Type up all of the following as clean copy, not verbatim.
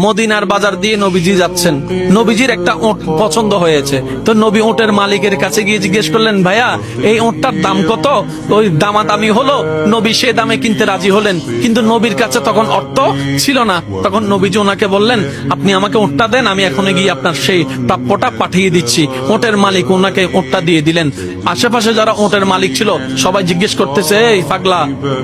মদিনার বাজার দিয়ে নবীজি যাচ্ছেন, নবীজির একটা ওট পছন্দ হয়েছে। তো নবী ওটের মালিকের কাছে গিয়ে জিজ্ঞেস করলেন, ভাইয়া এই ওটটার দাম কত? ওই দামাদামি হলো, নবী সে দামে কিনতে রাজি হলেন, কিন্তু নবীর কাছে তখন অর্থ ছিল না। তখন নবীজি ওনাকে বললেন, আপনি আমাকে ওটটা দেন, আমি এখনো গিয়ে আপনার সেই প্রাপ্যটা পাঠিয়ে দিচ্ছি। ওটের মালিক ওনাকে ওটটা দিয়ে দিলেন। আশেপাশে যারা ওটের মালিক ছিল সবাই জিজ্ঞেস করতেছে, এই পাগলা,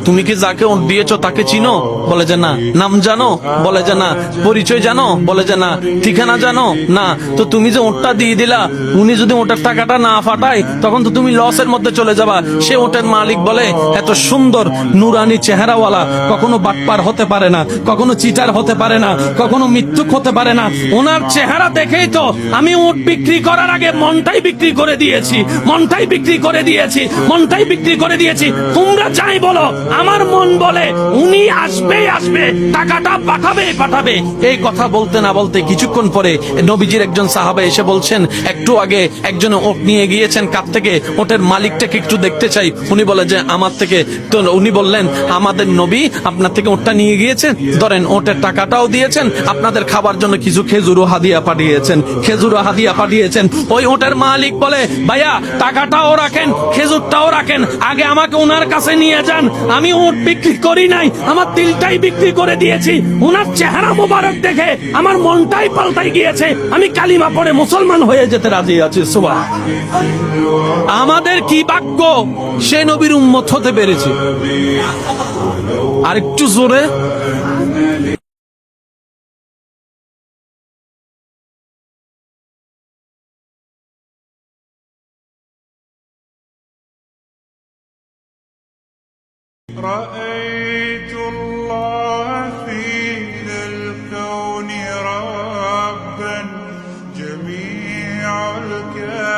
তুমি কি যাকে ওট দিয়েছো তাকে চিনো? বলে যে না। নাম জানো? বলে যে না। পরিচয় জানো? বলে যে না। ঠিকানা জানো? না। তো তুমি যে ওটটা দিয়ে দিলা, উনি যদি ওটার টাকাটা না ফাটায় তখন তো তুমি লসের মধ্যে চলে যাবা। সে ওটের মালিক বলে, এত সুন্দর নুরানি চেহারাওয়ালা কখনো বাটপার হতে পারে না, কখনো চিটার হতে পারে না, কখনো মৃত্যুক হতে পারে না। ওনার চেহারা দেখেই তো আমি ওট বিক্রি করার আগে মনটাই বিক্রি করে দিয়েছি, মনটাই বিক্রি করে দিয়েছি, মনটাই বিক্রি করে দিয়েছি। তোমরা যাই বলো, আমার মন বলে উনি আসবেই আসবে, টাকাটা পাঠাবেই পাঠাবে। এই কথা বলতে না বলতে কিছুক্ষণ পরে নবীজির একজন সাহাবা এসে বলছেন, একটু আগে একজন ওট নিয়ে গিয়েছেন, কাছ থেকে ওটের মালিকটাকে একটু দেখতে চাই। উনি বলে যে আমার থেকে। তো উনি বললেন, আমাদের নবী আপনার থেকে ওটটা নিয়ে গিয়েছেন, ধরেন ওটের টাকাটাও দিয়েছেন, আপনাদের খাবার জন্য কিছু খেজুরও হাদিয়া পাঠিয়েছেন, খেজুরও হাদিয়া পাঠিয়েছেন। ওই ওটের মালিক বলে, ভাইয়া টাকাটাও রাখেন, খেজুরটাও রাখেন, আগে আমাকে ওনার কাছে নিয়ে যান। আমি ওট বিক্রি করি নাই, আমার দিলটাই বিক্রি করে দিয়েছি। ওনার চেহারা মোবারক দেখে আমার মনটাই পাল্টাই গিয়েছে, আমি কালিমা পড়ে মুসলমান হয়ে যেতে রাজি আছি। সুবহান। আমাদের কি ভাগ্য সে নবীর উম্মত হতে পেরেছে। আর একটু জোরে। رأيت الله في ذا الكون ربا جميع الكائنات